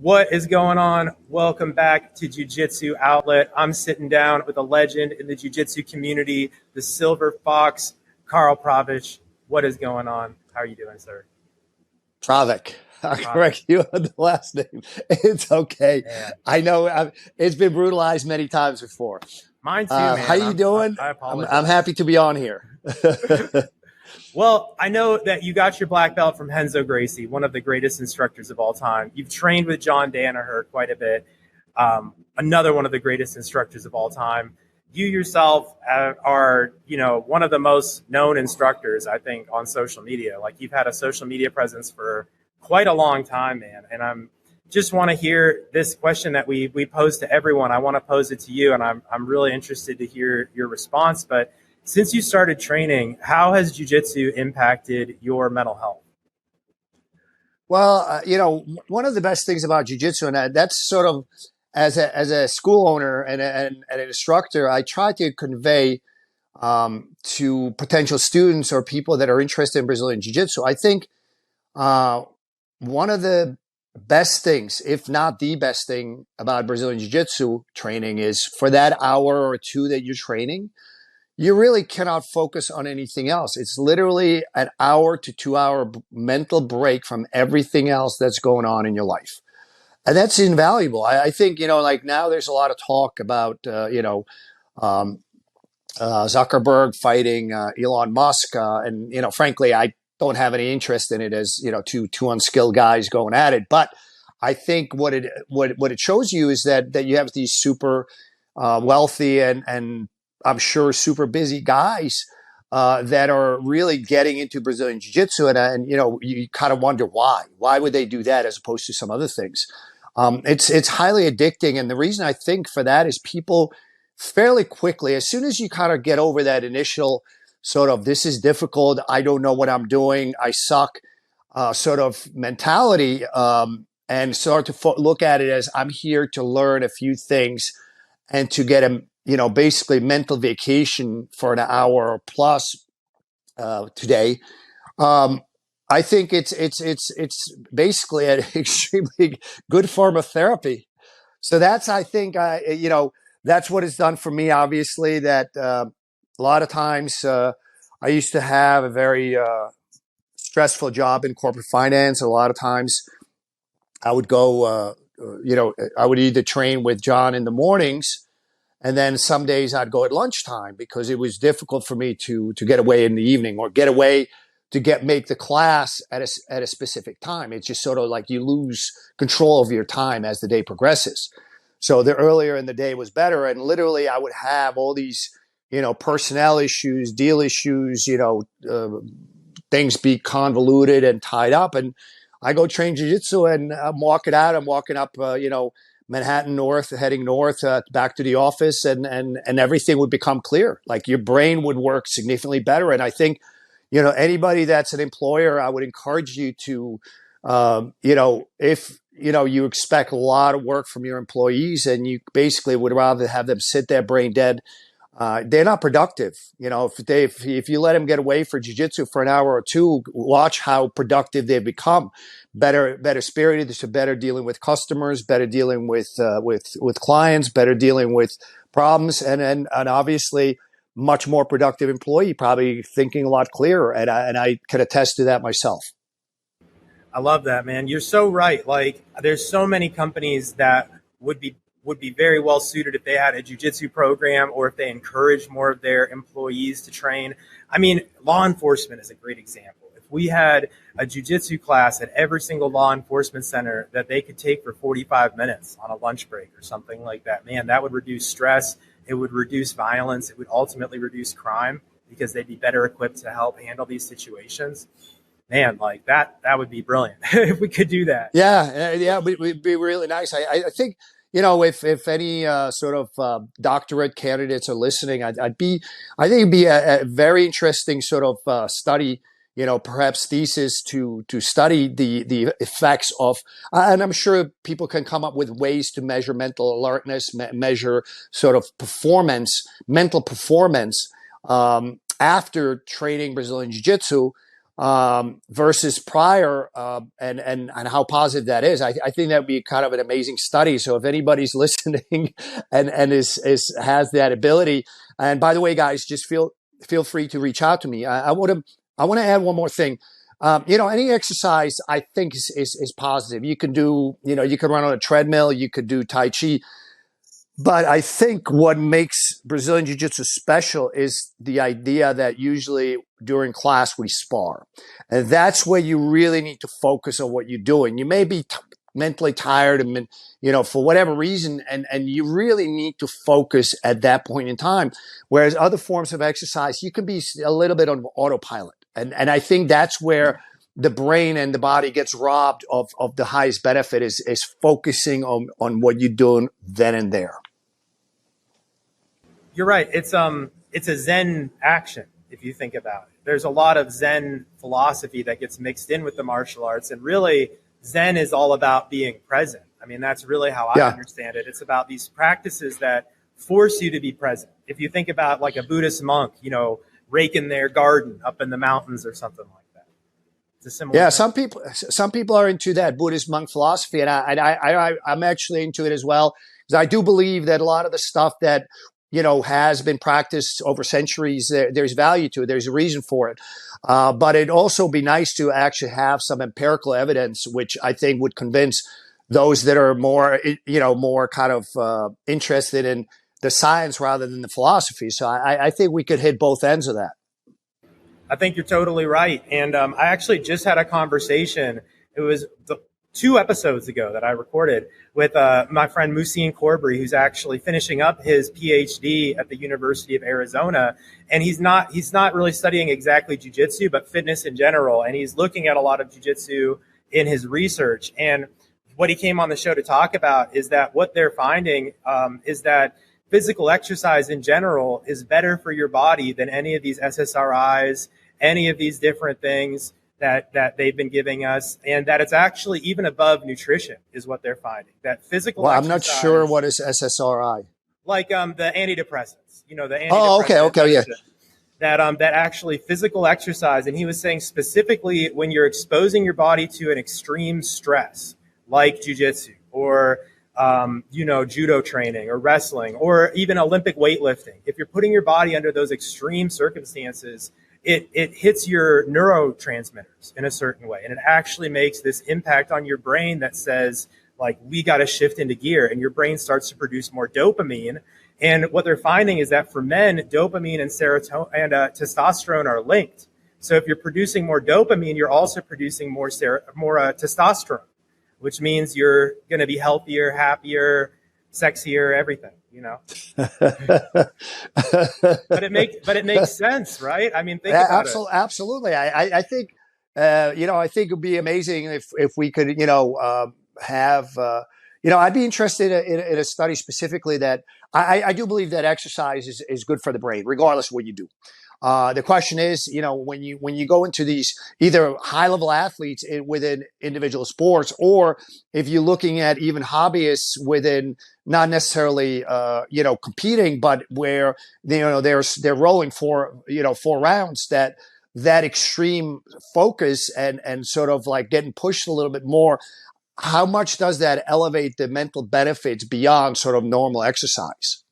What is going on? Welcome back to Jiu-Jitsu Outlet. I'm sitting down with a legend in the Jiu-Jitsu community, the Silver Fox, Karel Pravec. What is going on? How are you doing, sir? Pravec. I'll correct you on the last name. It's okay. Man. I know it's been brutalized many times before. Mine too, man. How you doing? I apologize. I'm happy to be on here. Well, I know that you got your black belt from Renzo Gracie, one of the greatest instructors of all time. You've trained with John Danaher quite a bit, another one of the greatest instructors of all time. You yourself are, one of the most known instructors, I think, on social media. Like, you've had a social media presence for quite a long time, man. And I'm just want to hear this question that we pose to everyone. I want to pose it to you, and I'm really interested to hear your response. But since you started training, how has jiu-jitsu impacted your mental health? Well, one of the best things about jiu-jitsu, and that's sort of as a school owner and an instructor, I try to convey to potential students or people that are interested in Brazilian jiu-jitsu. I think one of the best things, if not the best thing about Brazilian jiu-jitsu training is for that hour or two that you're training, you really cannot focus on anything else. It's literally an hour to 2 hour mental break from everything else that's going on in your life. And that's invaluable. I think, like now there's a lot of talk about, Zuckerberg fighting Elon Musk. And frankly, I don't have any interest in it as, two unskilled guys going at it. But I think what it shows you is that you have these super wealthy and I'm sure super busy guys that are really getting into Brazilian jiu-jitsu. And you kind of wonder why. Why would they do that as opposed to some other things? It's highly addicting. And the reason I think for that is people fairly quickly, as soon as you kind of get over that initial sort of, this is difficult, I don't know what I'm doing, I suck sort of mentality, and start to look at it as I'm here to learn a few things and to get a basically mental vacation for an hour plus today. I think it's basically an extremely good form of therapy. So that's, I think, that's what it's done for me. Obviously, that a lot of times I used to have a very stressful job in corporate finance. A lot of times I would go, I would either train with John in the mornings, and then some days I'd go at lunchtime because it was difficult for me to get away in the evening or get away to make the class at a specific time. It's just sort of like you lose control of your time as the day progresses. So the earlier in the day was better. And literally I would have all these, personnel issues, deal issues, things be convoluted and tied up. And I go train jiu-jitsu and I'm walking out. I'm walking up, Manhattan North, heading north back to the office, and everything would become clear. Like your brain would work significantly better. And I think, anybody that's an employer, I would encourage you to, if you expect a lot of work from your employees, and you basically would rather have them sit there brain dead, they're not productive. If you let them get away for jiu-jitsu for an hour or two, watch how productive they've become. Better spirited, so better dealing with customers, better dealing with clients, better dealing with problems, and obviously much more productive employee, probably thinking a lot clearer. And I can attest to that myself. I love that, man. You're so right. Like, there's so many companies that would be very well suited if they had a jiu-jitsu program or if they encouraged more of their employees to train. I mean, law enforcement is a great example. If we had a jiu-jitsu class at every single law enforcement center that they could take for 45 minutes on a lunch break or something like that, man, that would reduce stress. It would reduce violence. It would ultimately reduce crime because they'd be better equipped to help handle these situations. Man, like that would be brilliant if we could do that. Yeah, it would be really nice. I think, if any sort of doctorate candidates are listening, I think it'd be a very interesting sort of study, perhaps thesis to study the effects of, and I'm sure people can come up with ways to measure mental alertness, measure sort of mental performance after training Brazilian Jiu-Jitsu. versus prior, and how positive that is. I think that would be kind of an amazing study. So if anybody's listening and has that ability, and by the way, guys, just feel free to reach out to me. I want to add one more thing. Any exercise I think is positive. You can do, you can run on a treadmill, you could do Tai Chi. But I think what makes Brazilian Jiu-Jitsu special is the idea that usually during class we spar. And that's where you really need to focus on what you're doing. You may be mentally tired and, for whatever reason, and you really need to focus at that point in time. Whereas other forms of exercise, you can be a little bit on autopilot. And I think that's where the brain and the body gets robbed of the highest benefit is focusing on what you're doing then and there. You're right. It's a Zen action, if you think about it. There's a lot of Zen philosophy that gets mixed in with the martial arts. And really, Zen is all about being present. I mean, that's really how I understand it. It's about these practices that force you to be present. If you think about like a Buddhist monk, raking their garden up in the mountains or something like that. It's a similar thing. Some people are into that Buddhist monk philosophy, and I'm actually into it as well, because I do believe that a lot of the stuff that has been practiced over centuries, there's value to it. There's a reason for it. But it'd also be nice to actually have some empirical evidence, which I think would convince those that are more kind of interested in the science rather than the philosophy. So I think we could hit both ends of that. I think you're totally right. And I actually just had a conversation. It was 2 episodes ago that I recorded with my friend Musin Corbry, who's actually finishing up his PhD at the University of Arizona. And he's not really studying exactly jiu-jitsu, but fitness in general. And he's looking at a lot of jiu-jitsu in his research. And what he came on the show to talk about is that what they're finding is that physical exercise in general is better for your body than any of these SSRIs, any of these different things that they've been giving us, and that it's actually even above nutrition is what they're finding. That physical exercise, I'm not sure what is SSRI. Like the antidepressants, the antidepressants. Oh, okay, yeah. That actually physical exercise, and he was saying specifically when you're exposing your body to an extreme stress, like jiu-jitsu or judo training or wrestling or even Olympic weightlifting, if you're putting your body under those extreme circumstances, it hits your neurotransmitters in a certain way. And it actually makes this impact on your brain that says, like, we got to shift into gear, and your brain starts to produce more dopamine. And what they're finding is that for men, dopamine and serotonin and testosterone are linked. So if you're producing more dopamine, you're also producing more testosterone, which means you're going to be healthier, happier, sexier, everything. But it makes sense, right? I mean, think about it. Absolutely. I think, I think it would be amazing if we could, have, I'd be interested in a study specifically that I do believe that exercise is good for the brain, regardless of what you do. The question is, when you go into these either high level athletes within individual sports, or if you're looking at even hobbyists within not necessarily, competing, but where, they're rolling for 4 rounds, that extreme focus and sort of like getting pushed a little bit more. How much does that elevate the mental benefits beyond sort of normal exercise?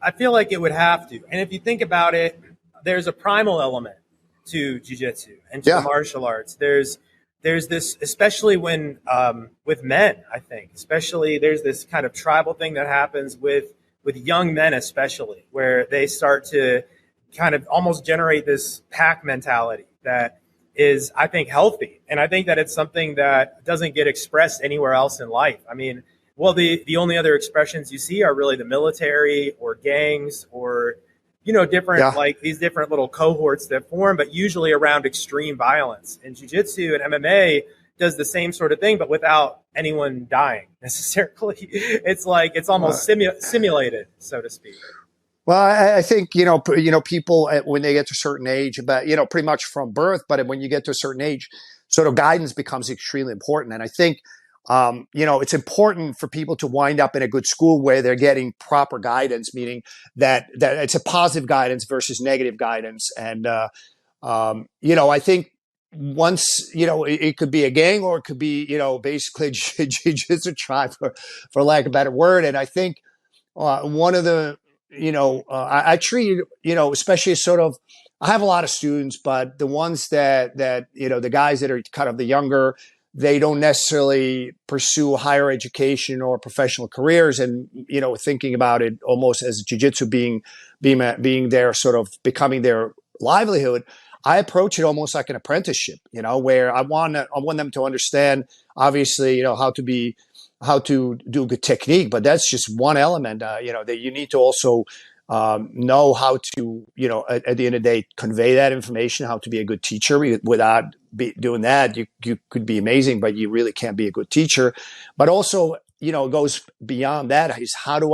I feel like it would have to. And if you think about it, there's a primal element to jiu-jitsu and to the martial arts. There's this, especially when with men, I think, especially there's this kind of tribal thing that happens with young men, especially, where they start to kind of almost generate this pack mentality that is, I think, healthy. And I think that it's something that doesn't get expressed anywhere else in life. I mean, well, the only other expressions you see are really the military or gangs or, different, like these different little cohorts that form, but usually around extreme violence. And jiu-jitsu and MMA does the same sort of thing, but without anyone dying necessarily. It's like, it's almost simulated, so to speak. Well, I think, people when they get to a certain age, but, pretty much from birth, but when you get to a certain age, sort of guidance becomes extremely important. And I think, it's important for people to wind up in a good school where they're getting proper guidance, meaning that it's a positive guidance versus negative guidance. And, I think once, it could be a gang or it could be, basically jiu-jitsu tribe for lack of a better word. And I think one of the, I treat, especially sort of, I have a lot of students, but the ones that, the guys that are kind of the younger, they don't necessarily pursue higher education or professional careers. And, thinking about it almost as jiu-jitsu being their sort of becoming their livelihood, I approach it almost like an apprenticeship, where I want them to understand, obviously, how to do good technique, but that's just one element, that you need to also know how to, at the end of the day, convey that information, how to be a good teacher. Without doing that, you could be amazing, but you really can't be a good teacher. But also, it goes beyond that. Is how do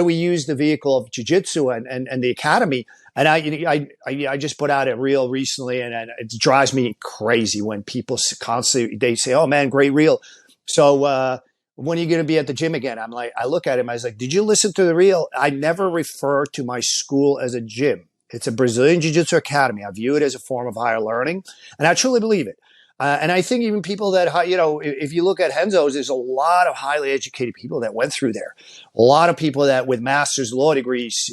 we use the vehicle of jiu-jitsu and the academy? And I just put out a reel recently, and it drives me crazy when people constantly, they say, "Oh man, great reel." So, when are you going to be at the gym again? I'm like, I look at him. I was like, did you listen to the reel? I never refer to my school as a gym. It's a Brazilian Jiu-Jitsu Academy. I view it as a form of higher learning, and I truly believe it. And I think even people that, if you look at Renzo's, there's a lot of highly educated people that went through there. A lot of people that with master's law degrees,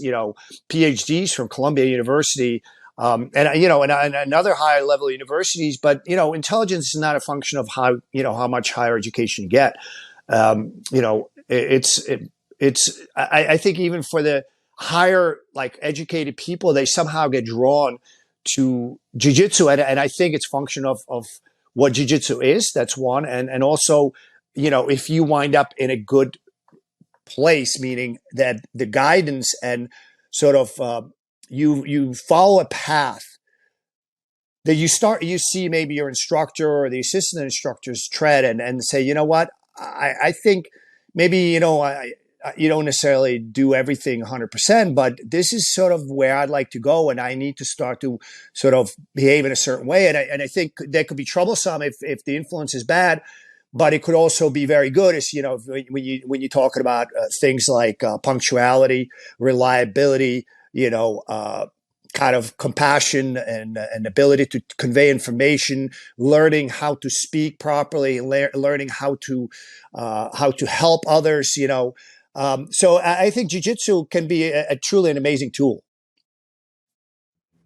PhDs from Columbia University, and other higher level universities. But, intelligence is not a function of how much higher education you get. I think even for the higher, like educated people, they somehow get drawn to jiu-jitsu. And I think it's function of what jiu-jitsu is. That's one. And also, if you wind up in a good place, meaning that the guidance and sort of, you follow a path that you see maybe your instructor or the assistant instructors tread and say, you know what? I think maybe, you don't necessarily do everything 100%, but this is sort of where I'd like to go. And I need to start to sort of behave in a certain way. And I think that could be troublesome if the influence is bad, but it could also be very good. As when you're talking about things like punctuality, reliability, kind of compassion and ability to convey information, learning how to speak properly, learning how to help others. So I think jiu-jitsu can be truly an amazing tool.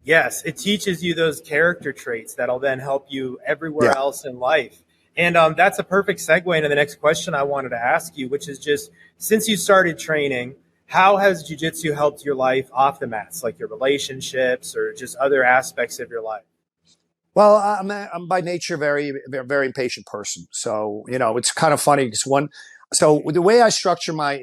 Yes, it teaches you those character traits that'll then help you everywhere Yeah. else in life. And that's a perfect segue into the next question I wanted to ask you, which is just since you started training, how has jiu-jitsu helped your life off the mats, like your relationships or just other aspects of your life? Well, I'm by nature very, very, very impatient person. So, it's kind of funny because so the way I structure my,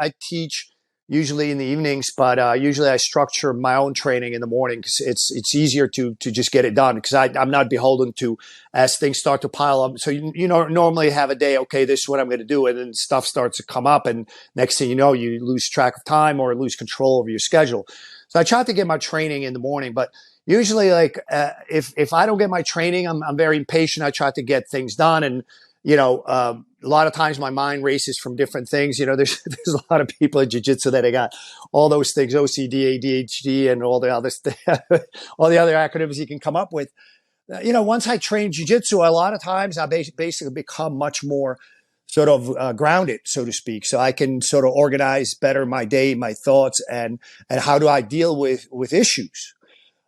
I teach usually in the evenings, but usually I structure my own training in the morning because it's easier to just get it done because I'm not beholden to as things start to pile up. So normally have a day, okay, this is what I'm going to do, and then stuff starts to come up, and next thing you know, you lose track of time or lose control over your schedule. So I try to get my training in the morning, but usually, like if I don't get my training, I'm very impatient. I try to get things done, and a lot of times my mind races from different things. There's there's a lot of people in jiu-jitsu that I got all those things, OCD, ADHD, and all the other all the other acronyms you can come up with. Once I train jiu-jitsu, a lot of times I basically become much more sort of grounded, so to speak. So I can sort of organize better my day, my thoughts, and how do I deal with issues.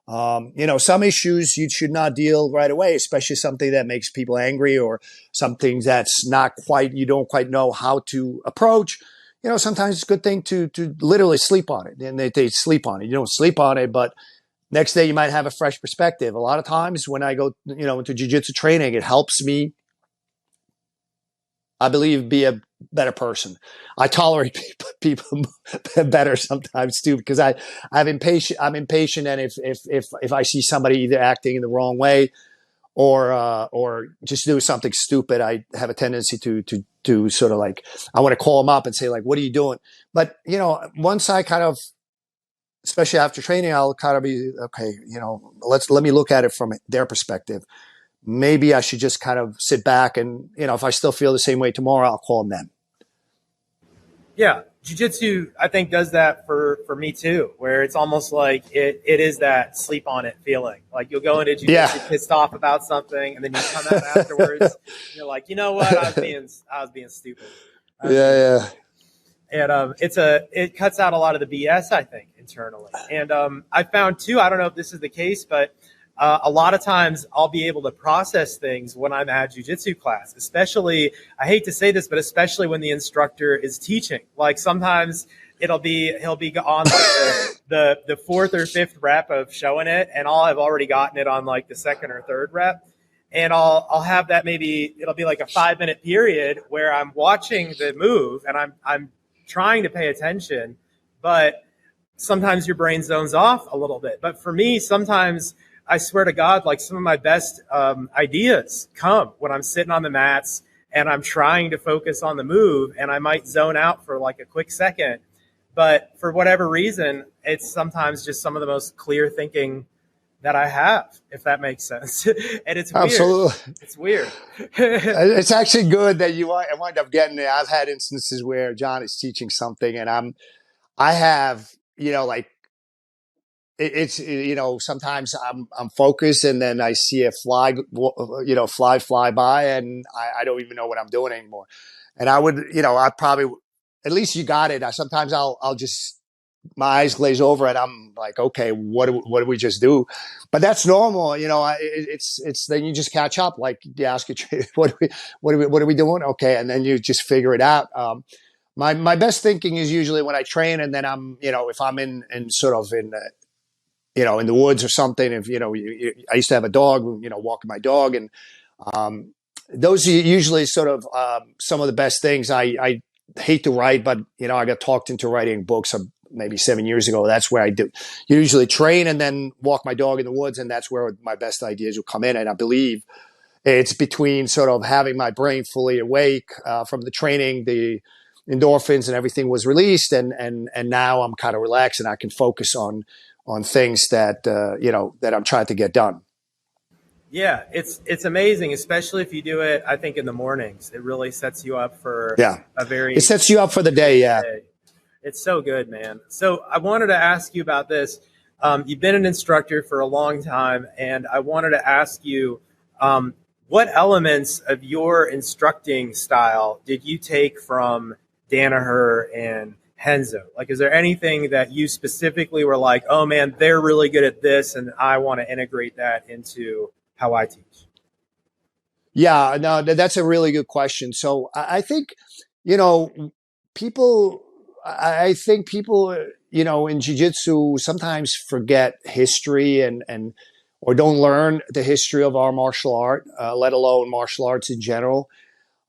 Some issues you should not deal right away, especially something that makes people angry or something that's you don't quite know how to approach. Sometimes it's a good thing to literally sleep on it. And they sleep on it. You don't sleep on it, but next day you might have a fresh perspective. A lot of times when I go, into jiu-jitsu training, it helps me, I believe, be a better person. I tolerate people better sometimes too because I'm impatient. And if I see somebody either acting in the wrong way or just do something stupid, I have a tendency to sort of like I want to call them up and say like, "What are you doing?" But once I kind of, especially after training, I'll kind of be okay. Let me look at it from their perspective. Maybe I should just kind of sit back and, if I still feel the same way tomorrow, I'll call them then. Yeah. Jiu-jitsu, I think, does that for me too, where it's almost like it is that sleep on it feeling. Like you'll go into Yeah. jiu-jitsu pissed off about something, and then you come out afterwards, and you're like, you know what, I was being stupid. I was being Yeah, stupid. And it cuts out a lot of the BS, I think, internally. And I found too, I don't know if this is the case, but a lot of times I'll be able to process things when I'm at jujitsu class, especially, I hate to say this, but especially when the instructor is teaching. Like sometimes he'll be on like the fourth or fifth rep of showing it, and I'll have already gotten it on like the second or third rep. And I'll have that, maybe it'll be like a 5-minute period where I'm watching the move and I'm trying to pay attention, but sometimes your brain zones off a little bit. But for me, sometimes I swear to God, like some of my best ideas come when I'm sitting on the mats and I'm trying to focus on the move, and I might zone out for like a quick second. But for whatever reason, it's sometimes just some of the most clear thinking that I have, if that makes sense. And it's weird. absolutely. It's weird. It's actually good that you wind up getting it. I've had instances where John is teaching something and I have, like, it's, sometimes I'm focused and then I see a fly, fly by, and I don't even know what I'm doing anymore. And I would, I probably, at least you got it. Sometimes I'll just, my eyes glaze over and I'm like, okay, what do we just do? But that's normal. It's then you just catch up. Like you ask it, what are we doing? Okay. And then you just figure it out. My best thinking is usually when I train, and then I'm, if I'm in sort of in the woods or something, if, I used to have a dog, walking my dog, and those are usually sort of some of the best things. I hate to write, but, I got talked into writing books maybe 7 years ago. That's where I do usually train and then walk my dog in the woods. And that's where my best ideas will come in. And I believe it's between sort of having my brain fully awake from the training, the endorphins and everything was released. And now I'm kind of relaxed and I can focus on things that, that I'm trying to get done. Yeah, it's amazing, especially if you do it, I think, in the mornings. It really sets you up for a very, it sets you up for the day. Yeah. day. It's so good, man. So I wanted to ask you about this. You've been an instructor for a long time, and I wanted to ask you, what elements of your instructing style did you take from Danaher and Renzo? Like, is there anything that you specifically were like, oh man, they're really good at this, and I want to integrate that into how I teach? Yeah, no, that's a really good question. So I think, people, I think people, in jiu-jitsu sometimes forget history or don't learn the history of our martial art, let alone martial arts in general.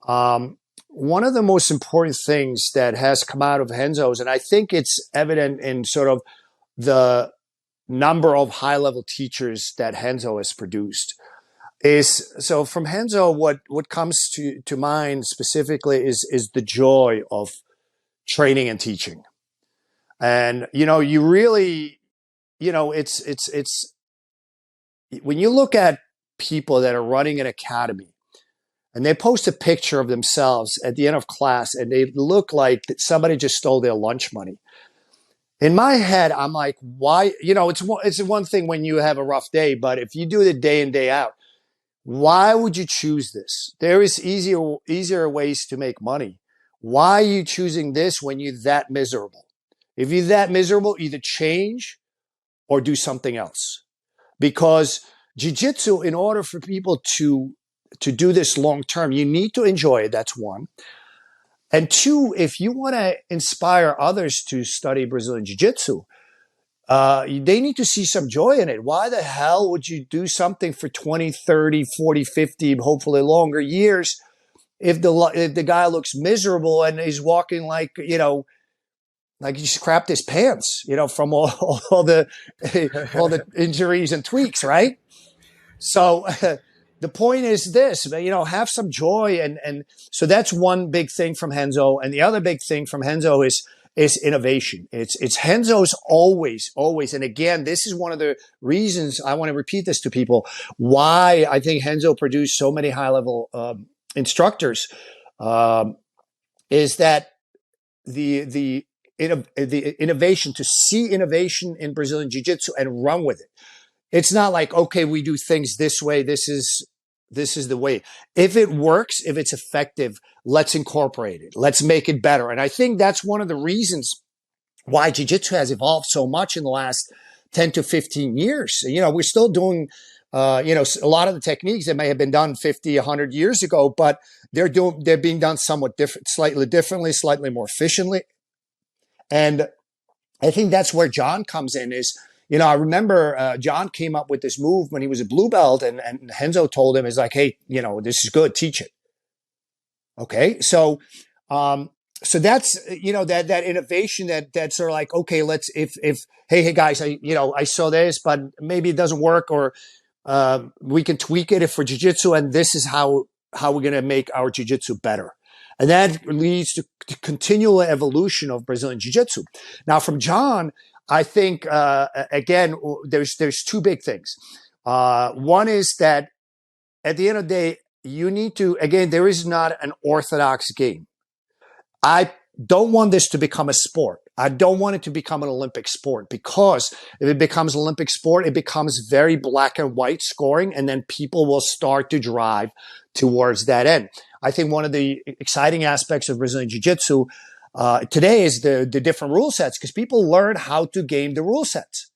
One of the most important things that has come out of Renzo's, and I think it's evident in sort of the number of high-level teachers that Renzo has produced, is so from Renzo, what comes to mind specifically is the joy of training and teaching. And, you really, it's when you look at people that are running an academy and they post a picture of themselves at the end of class and they look like somebody just stole their lunch money. In my head, I'm like, why? It's one thing when you have a rough day, but if you do it day in, day out, why would you choose this? There is easier ways to make money. Why are you choosing this when you're that miserable? If you're that miserable, either change or do something else. Because jiu-jitsu, in order for people to do this long term, you need to enjoy it. That's one. And two, if you want to inspire others to study Brazilian jiu-jitsu, they need to see some joy in it. Why the hell would you do something for 20, 30, 40, 50, hopefully longer years if the guy looks miserable and he's walking like he just crapped his pants, from all the all the injuries and tweaks, right? So the point is this, have some joy. And so that's one big thing from Renzo. And the other big thing from Renzo is innovation. It's Renzo's always. And again, this is one of the reasons I want to repeat this to people, why I think Renzo produced so many high level instructors, is that the innovation, to see innovation in Brazilian Jiu-Jitsu and run with it. It's not like, okay, we do things this way. This is the way. If it works, if it's effective, let's incorporate it. Let's make it better. And I think that's one of the reasons why Jiu-Jitsu has evolved so much in the last 10 to 15 years. We're still doing, a lot of the techniques that may have been done 50, 100 years ago, but they're being done somewhat different, slightly differently, slightly more efficiently. And I think that's where John comes in is, I remember John came up with this move when he was a blue belt, and Renzo told him, is like, hey, this is good, teach it. Okay. So that's, that innovation that's sort of like, okay, let's, hey guys, I saw this, but maybe it doesn't work, or we can tweak it for jiu-jitsu, and this is how we're going to make our jiu-jitsu better. And that leads to continual evolution of Brazilian jiu-jitsu. Now from John, I think, again, there's two big things. One is that at the end of the day, you need to, again, there is not an orthodox game. I don't want this to become a sport. I don't want it to become an Olympic sport, because if it becomes an Olympic sport, it becomes very black and white scoring, and then people will start to drive towards that end. I think one of the exciting aspects of Brazilian Jiu-Jitsu today is the different rule sets, because people learn how to game the rule sets.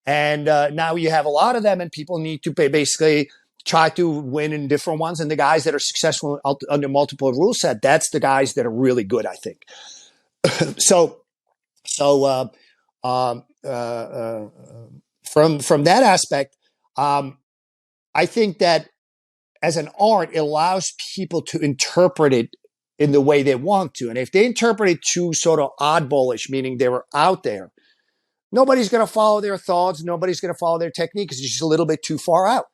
And now you have a lot of them, and people need to basically try to win in different ones. And the guys that are successful under multiple rule set, that's the guys that are really good, I think. From that aspect, I think that as an art, it allows people to interpret it in the way they want to. And if they interpret it too sort of oddballish, meaning they were out there, nobody's going to follow their thoughts. Nobody's going to follow their technique, because it's just a little bit too far out.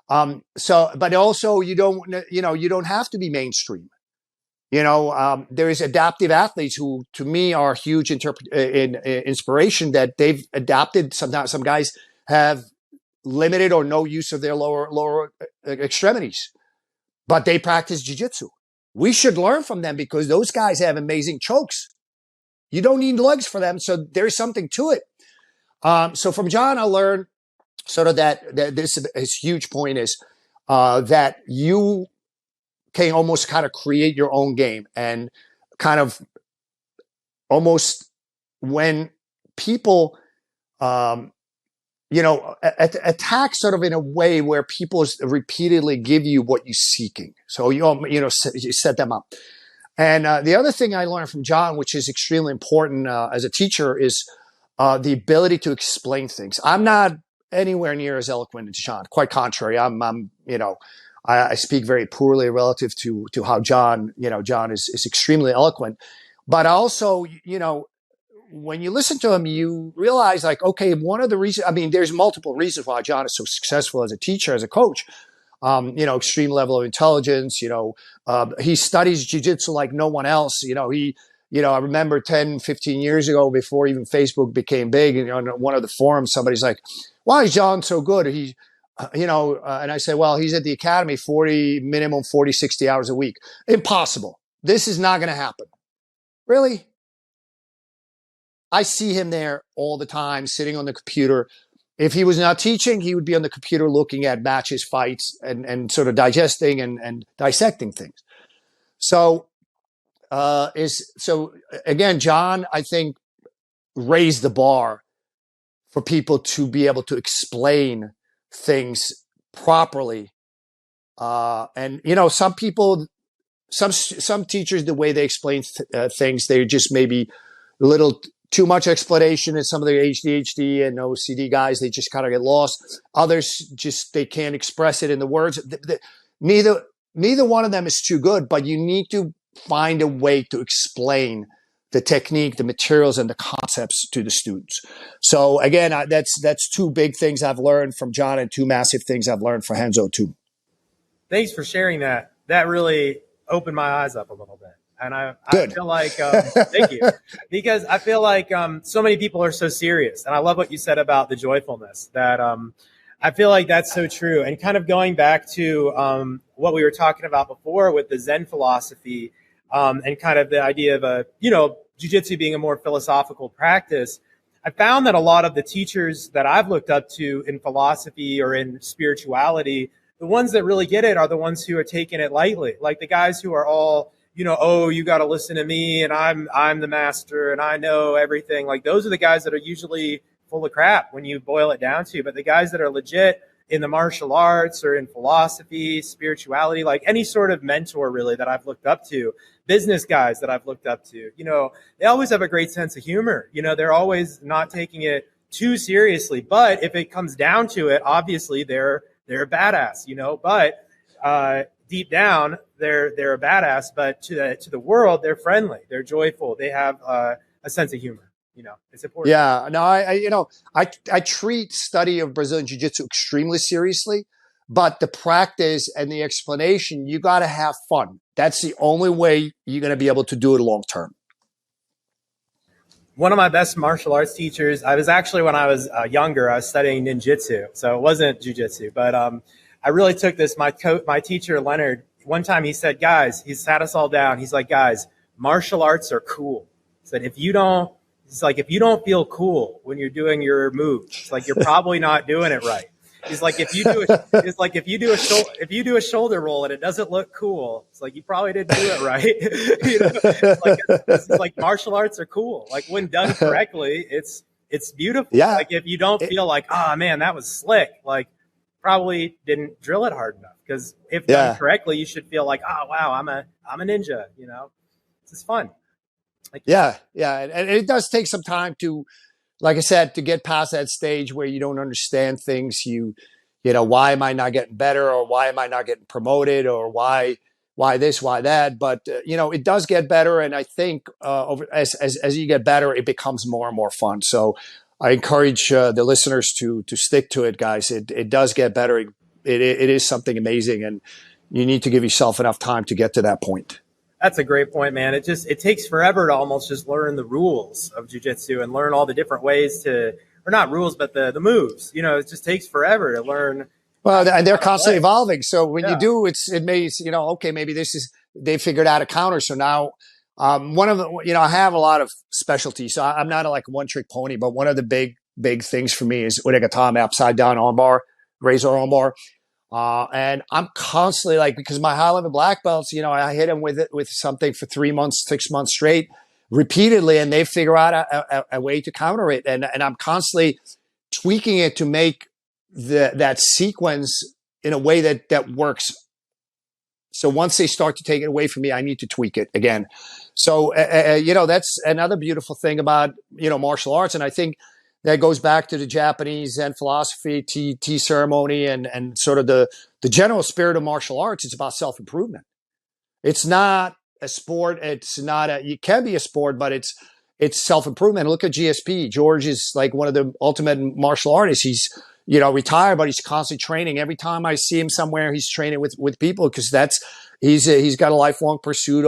But also you don't have to be mainstream. There is adaptive athletes who, to me, are huge inspiration, that they've adapted. Sometimes some guys have limited or no use of their lower extremities, but they practice jiu-jitsu. We should learn from them, because those guys have amazing chokes. You don't need legs for them, so there's something to it. So from John, I learned sort of that this his huge point is that you can almost kind of create your own game, and kind of almost when people attack sort of in a way where people repeatedly give you what you're seeking. So you set them up. And the other thing I learned from John, which is extremely important as a teacher, is the ability to explain things. I'm not anywhere near as eloquent as John. Quite contrary, I speak very poorly relative to how John is extremely eloquent. But also, when you listen to him, you realize, like, okay, one of the reasons, there's multiple reasons why John is so successful as a teacher, as a coach. Extreme level of intelligence, he studies jiu-jitsu like no one else. I remember 10, 15 years ago, before even Facebook became big, on one of the forums, somebody's like, why is John so good? And I said, well, he's at the academy 40, 60 hours a week. Impossible. This is not going to happen. Really? I see him there all the time, sitting on the computer. If he was not teaching, he would be on the computer looking at matches, fights, and sort of digesting and dissecting things. So again, John, I think, raised the bar for people to be able to explain things properly. And some people, some teachers, the way they explain things, they just maybe a little too much explanation, and some of the ADHD and OCD guys, they just kind of get lost. Others they can't express it in the words. Neither one of them is too good, but you need to find a way to explain the technique, the materials, and the concepts to the students. So again, that's two big things I've learned from John, and two massive things I've learned from Renzo too. Thanks for sharing that. That really opened my eyes up a little bit. And I feel like, thank you, because I feel like so many people are so serious. And I love what you said about the joyfulness, that I feel like that's so true. And kind of going back to what we were talking about before with the Zen philosophy, and kind of the idea of jiu-jitsu being a more philosophical practice, I found that a lot of the teachers that I've looked up to in philosophy or in spirituality, the ones that really get it are the ones who are taking it lightly. Like the guys who are all, oh, you got to listen to me and I'm the master and I know everything. Like those are the guys that are usually full of crap when you boil it down to. But the guys that are legit in the martial arts or in philosophy, spirituality, like any sort of mentor really that I've looked up to, business guys that I've looked up to, they always have a great sense of humor. They're always not taking it too seriously. But if it comes down to it, obviously they're a badass, but deep down they're a badass. But to the world, they're friendly, they're joyful, they have a sense of humor. It's important. Yeah, no, I treat study of Brazilian Jiu-Jitsu extremely seriously, but the practice and the explanation, you got to have fun. That's the only way you're going to be able to do it long term. One of my best martial arts teachers, I was actually, when I was younger, I was studying ninjutsu, so it wasn't jiu-jitsu, but I really took this. My teacher, Leonard, one time he said, guys, he sat us all down. He's like, guys, martial arts are cool. He said, if you don't feel cool when you're doing your move, it's like you're probably not doing it right. He's like, if you do a shoulder roll and it doesn't look cool, it's like you probably didn't do it right. It's like martial arts are cool. Like when done correctly, it's beautiful. Yeah. Like if you don't feel like, oh man, that was slick, like probably didn't drill it hard enough. Because if done correctly, you should feel like, oh wow, I'm a ninja. It's just fun. Yeah. And it does take some time to, like I said, to get past that stage where you don't understand things. Why am I not getting better, or why am I not getting promoted, or why this, why that? But it does get better, and I think as you get better, it becomes more and more fun. So I encourage the listeners to stick to it, guys. It does get better. It is something amazing, and you need to give yourself enough time to get to that point. That's a great point, man. It takes forever to almost just learn the rules of jiu-jitsu and learn all the different ways or not rules, but the moves. It just takes forever to learn. Well, and they're constantly evolving. So when you do, it makes, okay, maybe they figured out a counter. So now one of the, I have a lot of specialties. So I'm not like a one trick pony, but one of the big things for me is Udegatame, upside down armbar, razor armbar. And I'm constantly because my high level black belts, I hit them with something for 3 months, 6 months straight repeatedly, and they figure out a way to counter it. And I'm constantly tweaking it to make that sequence in a way that works. So once they start to take it away from me, I need to tweak it again. So, that's another beautiful thing about, martial arts. And I think that goes back to the Japanese Zen philosophy, tea ceremony, and sort of the general spirit of martial arts. It's about self-improvement. It's not a sport. It can be a sport, but it's self-improvement. Look at GSP. George is like one of the ultimate martial artists. He's, retired, but he's constantly training. Every time I see him somewhere, he's training with people, because he's got a lifelong pursuit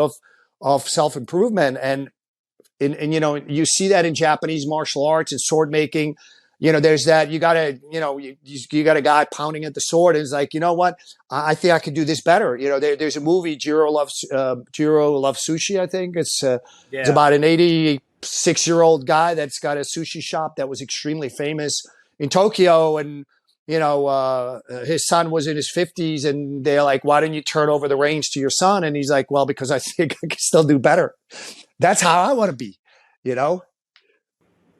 of self-improvement. And you see that in Japanese martial arts and sword making. There's that, you got a guy pounding at the sword, and it's like, you know what? I think I could do this better. There's a movie, Jiro Loves Sushi. I think it's about an 86-year-old guy that's got a sushi shop that was extremely famous in Tokyo. And, his son was in his 50s, and they're like, why don't you turn over the reins to your son? And he's like, well, because I think I can still do better. That's how I want to be,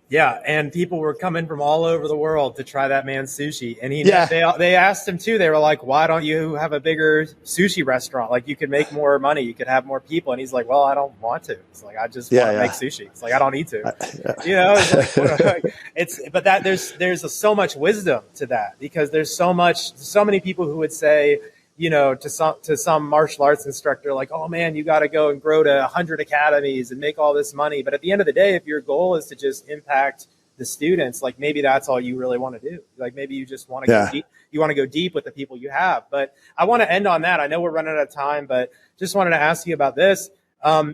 Yeah, and people were coming from all over the world to try that man's sushi. And they asked him too. They were like, "Why don't you have a bigger sushi restaurant? Like you could make more money, you could have more people." And he's like, "Well, I don't want to. It's like I just want to make sushi. It's like I don't need to." There's so much wisdom to that, because there's so many people who would say, to some martial arts instructor, like, oh man, you got to go and grow to 100 academies and make all this money. But at the end of the day, if your goal is to just impact the students, like maybe that's all you really want to do. Like maybe you just want to go deep. You want to go deep with the people you have. But I want to end on that. I know we're running out of time, but just wanted to ask you about this.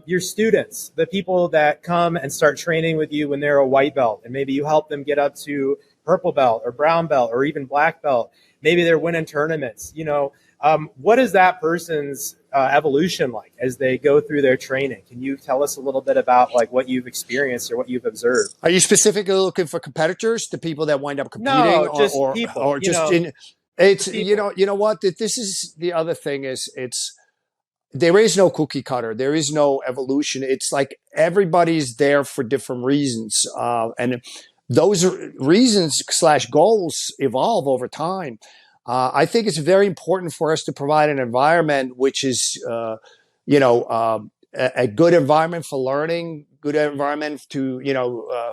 Your students, the people that come and start training with you when they're a white belt, and maybe you help them get up to purple belt or brown belt or even black belt. Maybe they're winning tournaments, what is that person's evolution like as they go through their training? Can you tell us a little bit about like what you've experienced or what you've observed? Are you specifically looking for competitors, the people that wind up competing, No, just people. or just in? It's People. you know what, that this is the other thing is there is no cookie cutter. There is no evolution. It's like everybody's there for different reasons, and those reasons / goals evolve over time. I think it's very important for us to provide an environment which is, a good environment for learning, good environment to,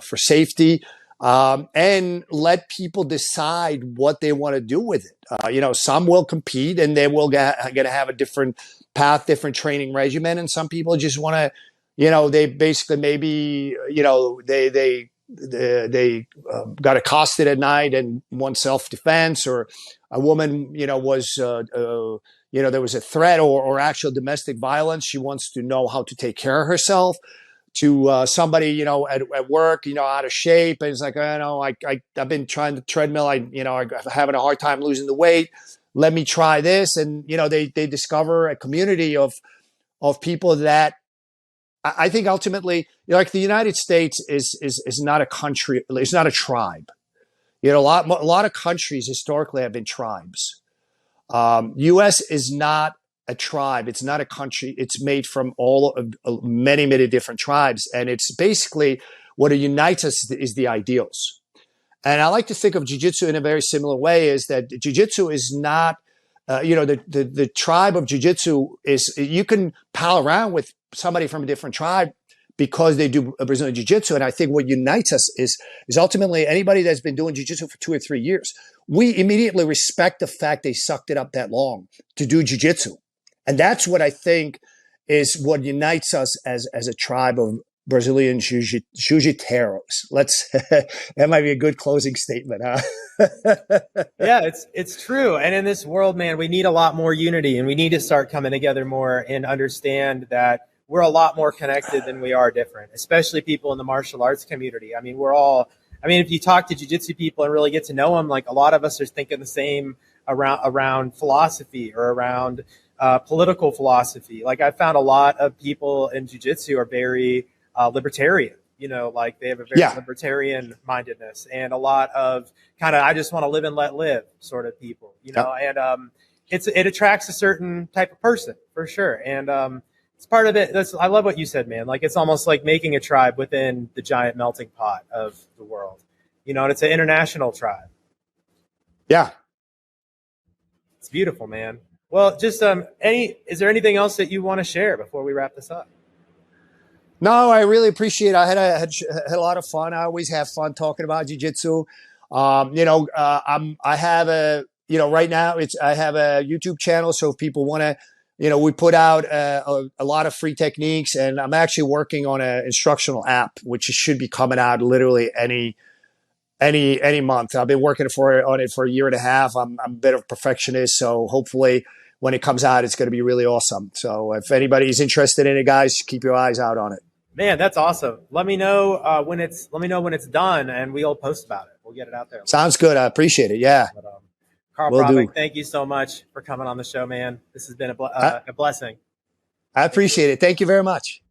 for safety, and let people decide what they want to do with it. Some will compete and they will going to have a different path, different training regimen, and some people just want to, they basically maybe, they got accosted at night and want self-defense, or a woman, was, there was a threat or actual domestic violence. She wants to know how to take care of herself. To somebody, at work, out of shape, and it's like, I've been trying the treadmill. I'm having a hard time losing the weight. Let me try this, and they discover a community of people that I think ultimately, like the United States is not a country. It's not a tribe. A lot of countries historically have been tribes. U.S. is not a tribe. It's not a country. It's made from all of many different tribes, and it's basically what unites us is the ideals. And I like to think of jiu-jitsu in a very similar way: is that jiu-jitsu is not, the tribe of jiu-jitsu is, you can pal around with somebody from a different tribe because they do Brazilian jiu-jitsu. And I think what unites us is ultimately anybody that's been doing jiu-jitsu for 2 or 3 years. We immediately respect the fact they sucked it up that long to do jiu-jitsu. And that's what I think is what unites us as a tribe of Brazilian jiu-jitsu. That might be a good closing statement, huh? Yeah, it's true. And in this world, man, we need a lot more unity, and we need to start coming together more and understand that we're a lot more connected than we are different, especially people in the martial arts community. I mean, if you talk to jiu-jitsu people and really get to know them, like a lot of us are thinking the same around philosophy or around political philosophy. Like I found a lot of people in jiu-jitsu are very libertarian, like they have a very libertarian mindedness, and a lot of kind of, I just want to live and let live sort of people, and it attracts a certain type of person for sure. And it's part of it. I love what you said, man. Like it's almost like making a tribe within the giant melting pot of the world, and it's an international tribe. Yeah. It's beautiful, man. Well, just is there anything else that you want to share before we wrap this up? No, I really appreciate it. I had a lot of fun. I always have fun talking about jiu-jitsu. I have right now I have a YouTube channel. So if people want to, we put out a lot of free techniques, and I'm actually working on an instructional app, which should be coming out literally any month. I've been working on it for a year and a half. I'm a bit of a perfectionist, so hopefully when it comes out, it's going to be really awesome. So if anybody's interested in it, guys, keep your eyes out on it. Man, that's awesome. Let me know when it's done, and we'll post about it. We'll get it out there. Sounds good. I appreciate it. Yeah. But, Karel Pravec, thank you so much for coming on the show, man. This has been a blessing. I appreciate it. Thank you very much.